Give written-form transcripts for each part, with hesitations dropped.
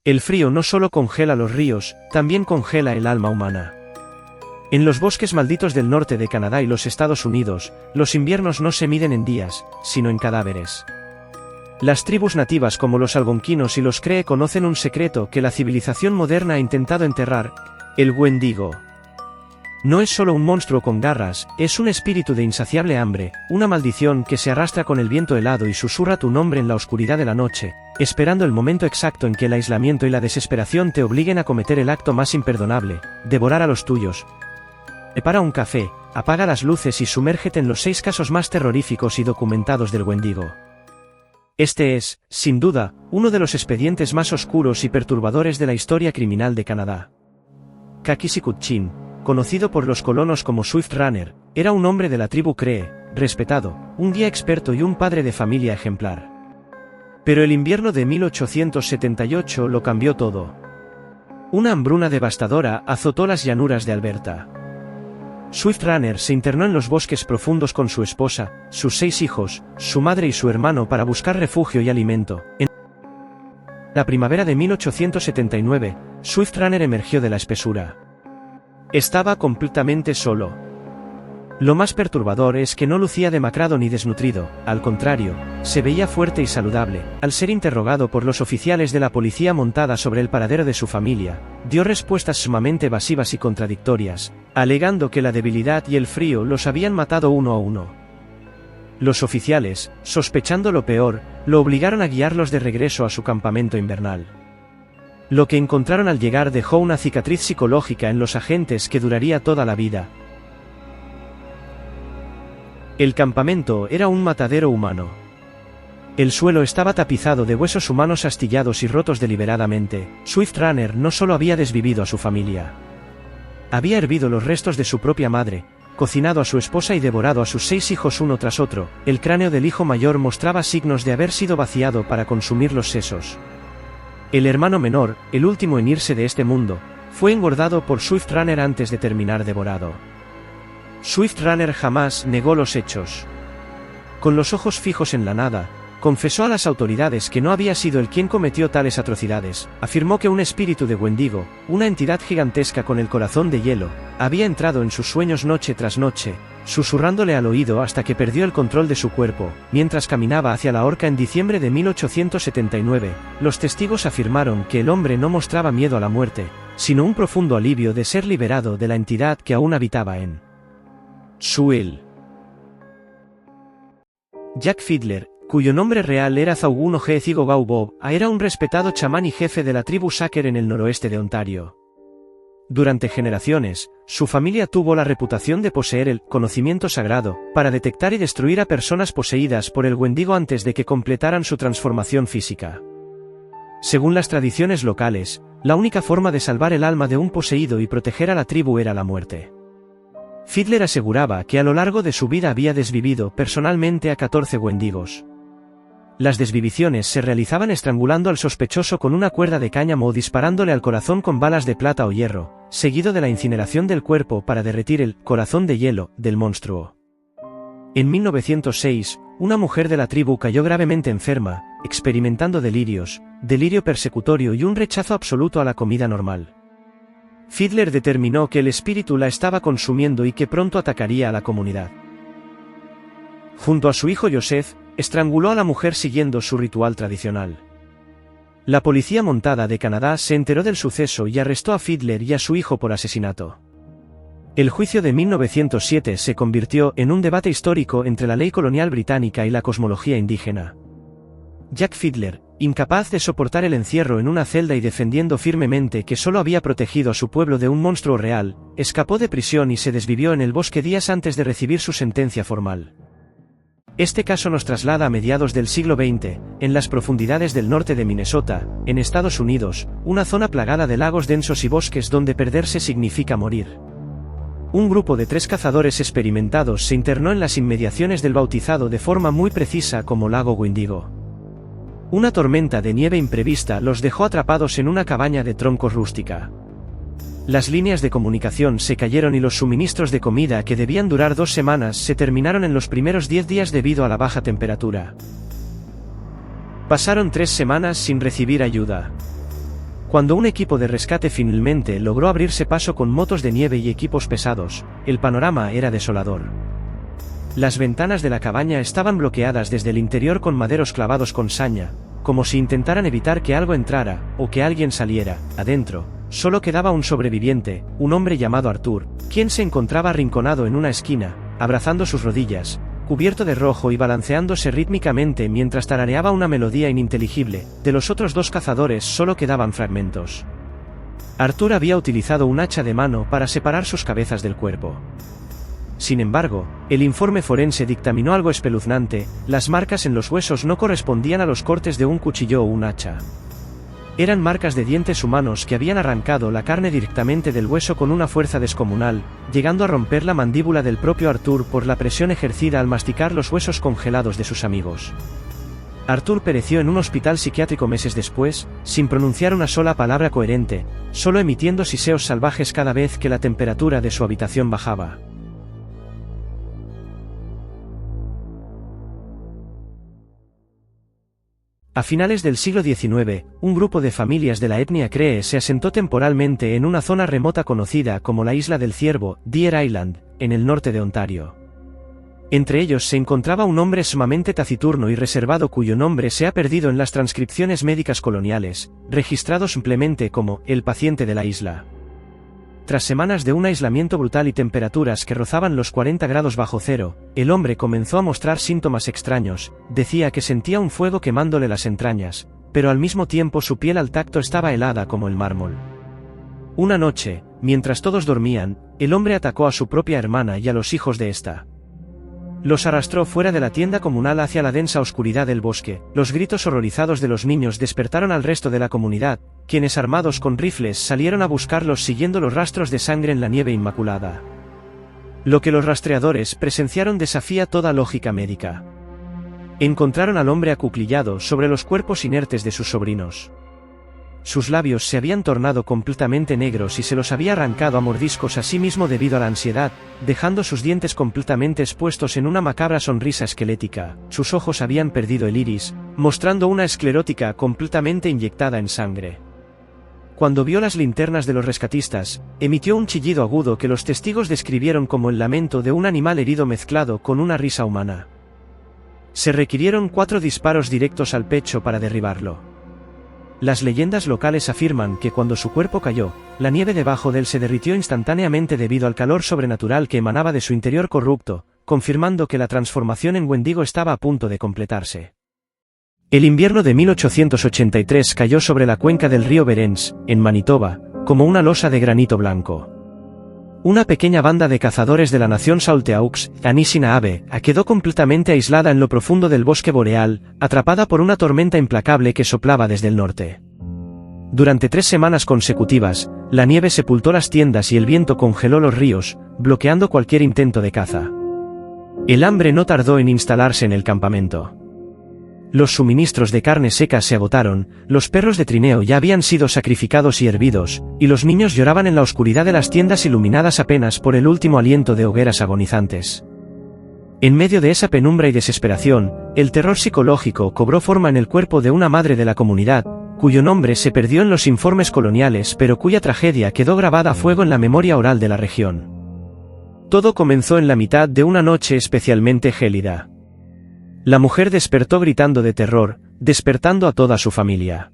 El frío no solo congela los ríos, también congela el alma humana. En los bosques malditos del norte de Canadá y los Estados Unidos, los inviernos no se miden en días, sino en cadáveres. Las tribus nativas como los algonquinos y los Cree conocen un secreto que la civilización moderna ha intentado enterrar: el Wendigo. No es solo un monstruo con garras, es un espíritu de insaciable hambre, una maldición que se arrastra con el viento helado y susurra tu nombre en la oscuridad de la noche, esperando el momento exacto en que el aislamiento y la desesperación te obliguen a cometer el acto más imperdonable: devorar a los tuyos. Prepara un café, apaga las luces y sumérgete en los 6 casos más terroríficos y documentados del Wendigo. Este es, sin duda, uno de los expedientes más oscuros y perturbadores de la historia criminal de Canadá. Kakisi-Kutchin, conocido por los colonos como Swift Runner, era un hombre de la tribu Cree, respetado, un guía experto y un padre de familia ejemplar. Pero el invierno de 1878 lo cambió todo. Una hambruna devastadora azotó las llanuras de Alberta. Swift Runner se internó en los bosques profundos con su esposa, sus 6 hijos, su madre y su hermano para buscar refugio y alimento. En la primavera de 1879, Swift Runner emergió de la espesura. Estaba completamente solo. Lo más perturbador es que no lucía demacrado ni desnutrido, al contrario, se veía fuerte y saludable. Al ser interrogado por los oficiales de la policía montada sobre el paradero de su familia, dio respuestas sumamente evasivas y contradictorias, alegando que la debilidad y el frío los habían matado uno a uno. Los oficiales, sospechando lo peor, lo obligaron a guiarlos de regreso a su campamento invernal. Lo que encontraron al llegar dejó una cicatriz psicológica en los agentes que duraría toda la vida. El campamento era un matadero humano. El suelo estaba tapizado de huesos humanos astillados y rotos deliberadamente. Swift Runner no solo había desvivido a su familia. Había hervido los restos de su propia madre, cocinado a su esposa y devorado a sus 6 hijos uno tras otro. El cráneo del hijo mayor mostraba signos de haber sido vaciado para consumir los sesos. El hermano menor, el último en irse de este mundo, fue engordado por Swift Runner antes de terminar devorado. Swift Runner jamás negó los hechos. Con los ojos fijos en la nada, confesó a las autoridades que no había sido él quien cometió tales atrocidades. Afirmó que un espíritu de Wendigo, una entidad gigantesca con el corazón de hielo, había entrado en sus sueños noche tras noche, susurrándole al oído hasta que perdió el control de su cuerpo. Mientras caminaba hacia la horca en diciembre de 1879, los testigos afirmaron que el hombre no mostraba miedo a la muerte, sino un profundo alivio de ser liberado de la entidad que aún habitaba en Sewell. Jack Fiddler, cuyo nombre real era Zauguno G. Zigogau Bob, era un respetado chamán y jefe de la tribu Saker en el noroeste de Ontario. Durante generaciones, su familia tuvo la reputación de poseer el conocimiento sagrado para detectar y destruir a personas poseídas por el Wendigo antes de que completaran su transformación física. Según las tradiciones locales, la única forma de salvar el alma de un poseído y proteger a la tribu era la muerte. Fiddler aseguraba que a lo largo de su vida había desvivido personalmente a 14 Wendigos. Las desviviciones se realizaban estrangulando al sospechoso con una cuerda de cáñamo o disparándole al corazón con balas de plata o hierro, seguido de la incineración del cuerpo para derretir el corazón de hielo del monstruo. En 1906, una mujer de la tribu cayó gravemente enferma, experimentando delirios, delirio persecutorio y un rechazo absoluto a la comida normal. Fiddler determinó que el espíritu la estaba consumiendo y que pronto atacaría a la comunidad. Junto a su hijo Joseph, estranguló a la mujer siguiendo su ritual tradicional. La policía montada de Canadá se enteró del suceso y arrestó a Fiddler y a su hijo por asesinato. El juicio de 1907 se convirtió en un debate histórico entre la ley colonial británica y la cosmología indígena. Jack Fiddler, incapaz de soportar el encierro en una celda y defendiendo firmemente que solo había protegido a su pueblo de un monstruo real, escapó de prisión y se desvivió en el bosque días antes de recibir su sentencia formal. Este caso nos traslada a mediados del siglo XX, en las profundidades del norte de Minnesota, en Estados Unidos, una zona plagada de lagos densos y bosques donde perderse significa morir. Un grupo de 3 cazadores experimentados se internó en las inmediaciones del bautizado de forma muy precisa como Lago Wendigo. Una tormenta de nieve imprevista los dejó atrapados en una cabaña de troncos rústica. Las líneas de comunicación se cayeron y los suministros de comida que debían durar 2 semanas se terminaron en los primeros 10 días debido a la baja temperatura. Pasaron 3 semanas sin recibir ayuda. Cuando un equipo de rescate finalmente logró abrirse paso con motos de nieve y equipos pesados, el panorama era desolador. Las ventanas de la cabaña estaban bloqueadas desde el interior con maderos clavados con saña, como si intentaran evitar que algo entrara, o que alguien saliera. Adentro, solo quedaba un sobreviviente, un hombre llamado Arthur, quien se encontraba arrinconado en una esquina, abrazando sus rodillas, cubierto de rojo y balanceándose rítmicamente mientras tarareaba una melodía ininteligible. De los otros dos cazadores solo quedaban fragmentos. Arthur había utilizado un hacha de mano para separar sus cabezas del cuerpo. Sin embargo, el informe forense dictaminó algo espeluznante: las marcas en los huesos no correspondían a los cortes de un cuchillo o un hacha. Eran marcas de dientes humanos que habían arrancado la carne directamente del hueso con una fuerza descomunal, llegando a romper la mandíbula del propio Arthur por la presión ejercida al masticar los huesos congelados de sus amigos. Arthur pereció en un hospital psiquiátrico meses después, sin pronunciar una sola palabra coherente, solo emitiendo siseos salvajes cada vez que la temperatura de su habitación bajaba. A finales del siglo XIX, un grupo de familias de la etnia Cree se asentó temporalmente en una zona remota conocida como la Isla del Ciervo, Deer Island, en el norte de Ontario. Entre ellos se encontraba un hombre sumamente taciturno y reservado cuyo nombre se ha perdido en las transcripciones médicas coloniales, registrado simplemente como el paciente de la isla. Tras semanas de un aislamiento brutal y temperaturas que rozaban los 40 grados bajo cero, el hombre comenzó a mostrar síntomas extraños. Decía que sentía un fuego quemándole las entrañas, pero al mismo tiempo su piel al tacto estaba helada como el mármol. Una noche, mientras todos dormían, el hombre atacó a su propia hermana y a los hijos de esta. Los arrastró fuera de la tienda comunal hacia la densa oscuridad del bosque. Los gritos horrorizados de los niños despertaron al resto de la comunidad, quienes armados con rifles salieron a buscarlos siguiendo los rastros de sangre en la nieve inmaculada. Lo que los rastreadores presenciaron desafía toda lógica médica. Encontraron al hombre acuclillado sobre los cuerpos inertes de sus sobrinos. Sus labios se habían tornado completamente negros y se los había arrancado a mordiscos a sí mismo debido a la ansiedad, dejando sus dientes completamente expuestos en una macabra sonrisa esquelética. Sus ojos habían perdido el iris, mostrando una esclerótica completamente inyectada en sangre. Cuando vio las linternas de los rescatistas, emitió un chillido agudo que los testigos describieron como el lamento de un animal herido mezclado con una risa humana. Se requirieron 4 disparos directos al pecho para derribarlo. Las leyendas locales afirman que cuando su cuerpo cayó, la nieve debajo de él se derritió instantáneamente debido al calor sobrenatural que emanaba de su interior corrupto, confirmando que la transformación en Wendigo estaba a punto de completarse. El invierno de 1883 cayó sobre la cuenca del río Berens, en Manitoba, como una losa de granito blanco. Una pequeña banda de cazadores de la nación Saulteaux, Anishinaabe, quedó completamente aislada en lo profundo del bosque boreal, atrapada por una tormenta implacable que soplaba desde el norte. Durante 3 semanas consecutivas, la nieve sepultó las tiendas y el viento congeló los ríos, bloqueando cualquier intento de caza. El hambre no tardó en instalarse en el campamento. Los suministros de carne seca se agotaron, los perros de trineo ya habían sido sacrificados y hervidos, y los niños lloraban en la oscuridad de las tiendas iluminadas apenas por el último aliento de hogueras agonizantes. En medio de esa penumbra y desesperación, el terror psicológico cobró forma en el cuerpo de una madre de la comunidad, cuyo nombre se perdió en los informes coloniales pero cuya tragedia quedó grabada a fuego en la memoria oral de la región. Todo comenzó en la mitad de una noche especialmente gélida. La mujer despertó gritando de terror, despertando a toda su familia.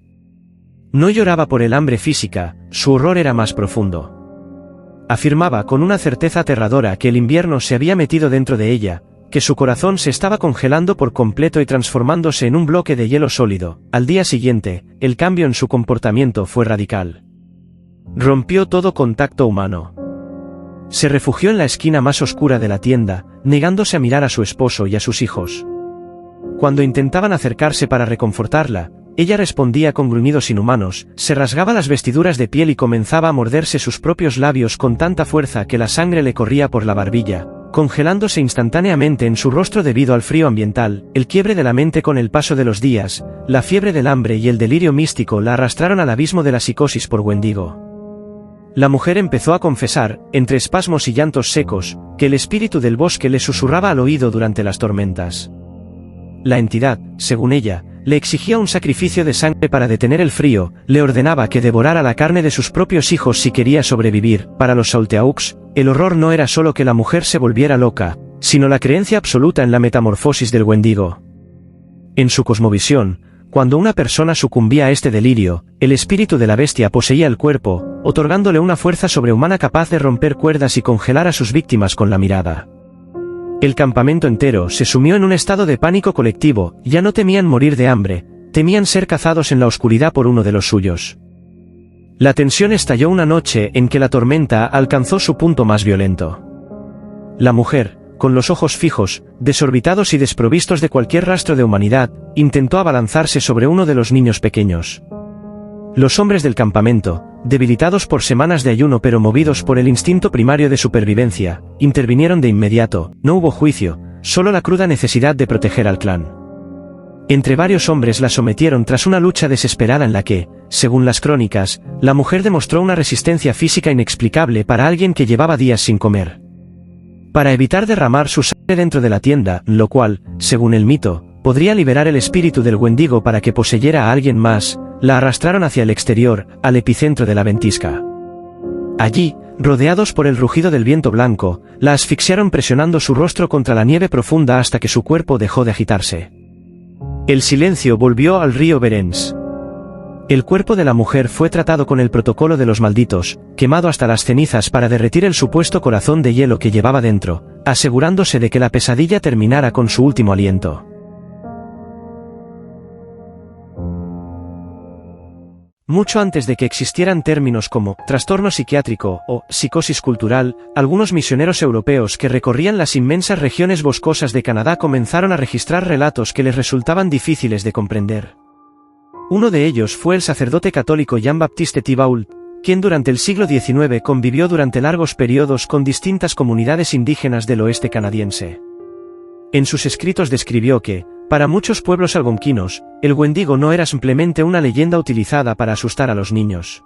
No lloraba por el hambre física, su horror era más profundo. Afirmaba con una certeza aterradora que el invierno se había metido dentro de ella, que su corazón se estaba congelando por completo y transformándose en un bloque de hielo sólido. Al día siguiente, el cambio en su comportamiento fue radical. Rompió todo contacto humano. Se refugió en la esquina más oscura de la tienda, negándose a mirar a su esposo y a sus hijos. Cuando intentaban acercarse para reconfortarla, ella respondía con gruñidos inhumanos, se rasgaba las vestiduras de piel y comenzaba a morderse sus propios labios con tanta fuerza que la sangre le corría por la barbilla, congelándose instantáneamente en su rostro debido al frío ambiental. El quiebre de la mente con el paso de los días, la fiebre del hambre y el delirio místico la arrastraron al abismo de la psicosis por Wendigo. La mujer empezó a confesar, entre espasmos y llantos secos, que el espíritu del bosque le susurraba al oído durante las tormentas. La entidad, según ella, le exigía un sacrificio de sangre para detener el frío, le ordenaba que devorara la carne de sus propios hijos si quería sobrevivir. Para los Salteaux, el horror no era solo que la mujer se volviera loca, sino la creencia absoluta en la metamorfosis del Wendigo. En su cosmovisión, cuando una persona sucumbía a este delirio, el espíritu de la bestia poseía el cuerpo, otorgándole una fuerza sobrehumana capaz de romper cuerdas y congelar a sus víctimas con la mirada. El campamento entero se sumió en un estado de pánico colectivo, ya no temían morir de hambre, temían ser cazados en la oscuridad por uno de los suyos. La tensión estalló una noche en que la tormenta alcanzó su punto más violento. La mujer, con los ojos fijos, desorbitados y desprovistos de cualquier rastro de humanidad, intentó abalanzarse sobre uno de los niños pequeños. Los hombres del campamento, debilitados por semanas de ayuno pero movidos por el instinto primario de supervivencia, intervinieron de inmediato. No hubo juicio, solo la cruda necesidad de proteger al clan. Entre varios hombres la sometieron tras una lucha desesperada en la que, según las crónicas, la mujer demostró una resistencia física inexplicable para alguien que llevaba días sin comer. Para evitar derramar su sangre dentro de la tienda, lo cual, según el mito, podría liberar el espíritu del Wendigo para que poseyera a alguien más, la arrastraron hacia el exterior, al epicentro de la ventisca. Allí, rodeados por el rugido del viento blanco, la asfixiaron presionando su rostro contra la nieve profunda hasta que su cuerpo dejó de agitarse. El silencio volvió al río Berens. El cuerpo de la mujer fue tratado con el protocolo de los malditos, quemado hasta las cenizas para derretir el supuesto corazón de hielo que llevaba dentro, asegurándose de que la pesadilla terminara con su último aliento. Mucho antes de que existieran términos como trastorno psiquiátrico o psicosis cultural, algunos misioneros europeos que recorrían las inmensas regiones boscosas de Canadá comenzaron a registrar relatos que les resultaban difíciles de comprender. Uno de ellos fue el sacerdote católico Jean-Baptiste Thibault, quien durante el siglo XIX convivió durante largos periodos con distintas comunidades indígenas del oeste canadiense. En sus escritos describió que, para muchos pueblos algonquinos, el Wendigo no era simplemente una leyenda utilizada para asustar a los niños.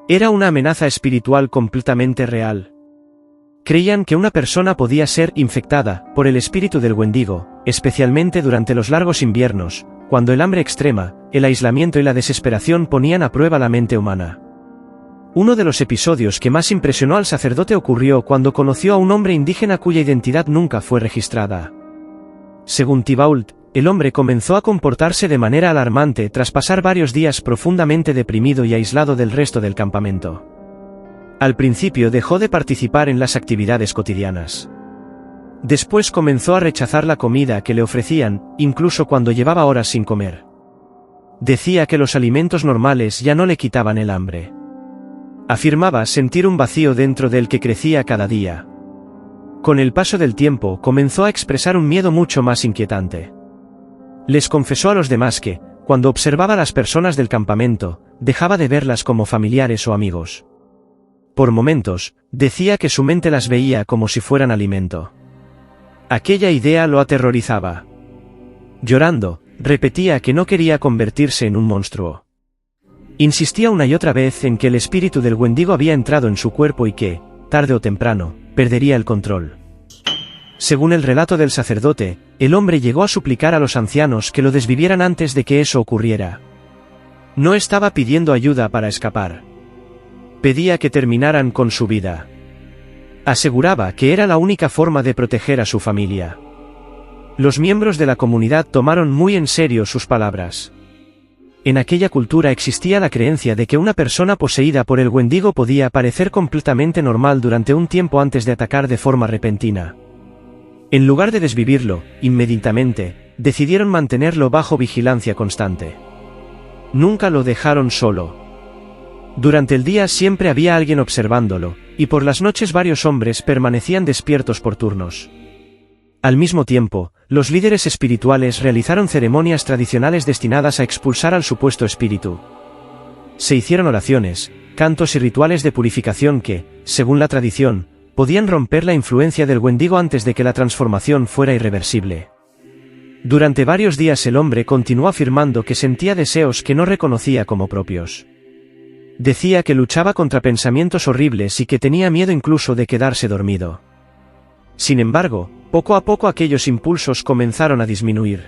Era una amenaza espiritual completamente real. Creían que una persona podía ser infectada por el espíritu del Wendigo, especialmente durante los largos inviernos, cuando el hambre extrema, el aislamiento y la desesperación ponían a prueba la mente humana. Uno de los episodios que más impresionó al sacerdote ocurrió cuando conoció a un hombre indígena cuya identidad nunca fue registrada. Según Thibault, el hombre comenzó a comportarse de manera alarmante tras pasar varios días profundamente deprimido y aislado del resto del campamento. Al principio dejó de participar en las actividades cotidianas. Después comenzó a rechazar la comida que le ofrecían, incluso cuando llevaba horas sin comer. Decía que los alimentos normales ya no le quitaban el hambre. Afirmaba sentir un vacío dentro del que crecía cada día. Con el paso del tiempo comenzó a expresar un miedo mucho más inquietante. Les confesó a los demás que, cuando observaba a las personas del campamento, dejaba de verlas como familiares o amigos. Por momentos, decía que su mente las veía como si fueran alimento. Aquella idea lo aterrorizaba. Llorando, repetía que no quería convertirse en un monstruo. Insistía una y otra vez en que el espíritu del Wendigo había entrado en su cuerpo y que, tarde o temprano, perdería el control. Según el relato del sacerdote, el hombre llegó a suplicar a los ancianos que lo desvivieran antes de que eso ocurriera. No estaba pidiendo ayuda para escapar. Pedía que terminaran con su vida. Aseguraba que era la única forma de proteger a su familia. Los miembros de la comunidad tomaron muy en serio sus palabras. En aquella cultura existía la creencia de que una persona poseída por el Wendigo podía parecer completamente normal durante un tiempo antes de atacar de forma repentina. En lugar de desvivirlo, inmediatamente, decidieron mantenerlo bajo vigilancia constante. Nunca lo dejaron solo. Durante el día siempre había alguien observándolo, y por las noches varios hombres permanecían despiertos por turnos. Al mismo tiempo, los líderes espirituales realizaron ceremonias tradicionales destinadas a expulsar al supuesto espíritu. Se hicieron oraciones, cantos y rituales de purificación que, según la tradición, podían romper la influencia del Wendigo antes de que la transformación fuera irreversible. Durante varios días el hombre continuó afirmando que sentía deseos que no reconocía como propios. Decía que luchaba contra pensamientos horribles y que tenía miedo incluso de quedarse dormido. Sin embargo, poco a poco aquellos impulsos comenzaron a disminuir.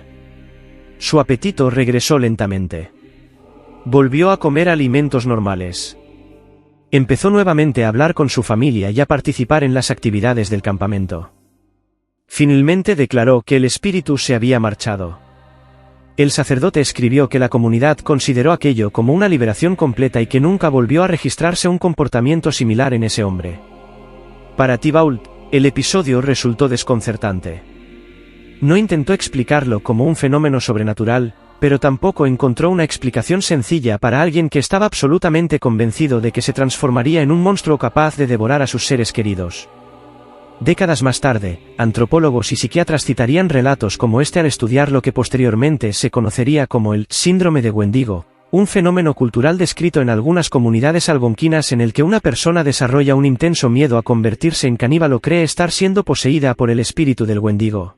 su apetito regresó lentamente. Volvió a comer alimentos normales. Empezó nuevamente a hablar con su familia y a participar en las actividades del campamento. Finalmente declaró que el espíritu se había marchado. El sacerdote escribió que la comunidad consideró aquello como una liberación completa y que nunca volvió a registrarse un comportamiento similar en ese hombre. Para Thibault, el episodio resultó desconcertante. No intentó explicarlo como un fenómeno sobrenatural, pero tampoco encontró una explicación sencilla para alguien que estaba absolutamente convencido de que se transformaría en un monstruo capaz de devorar a sus seres queridos. Décadas más tarde, antropólogos y psiquiatras citarían relatos como este al estudiar lo que posteriormente se conocería como el síndrome de Wendigo, un fenómeno cultural descrito en algunas comunidades algonquinas en el que una persona desarrolla un intenso miedo a convertirse en caníbal o cree estar siendo poseída por el espíritu del Wendigo.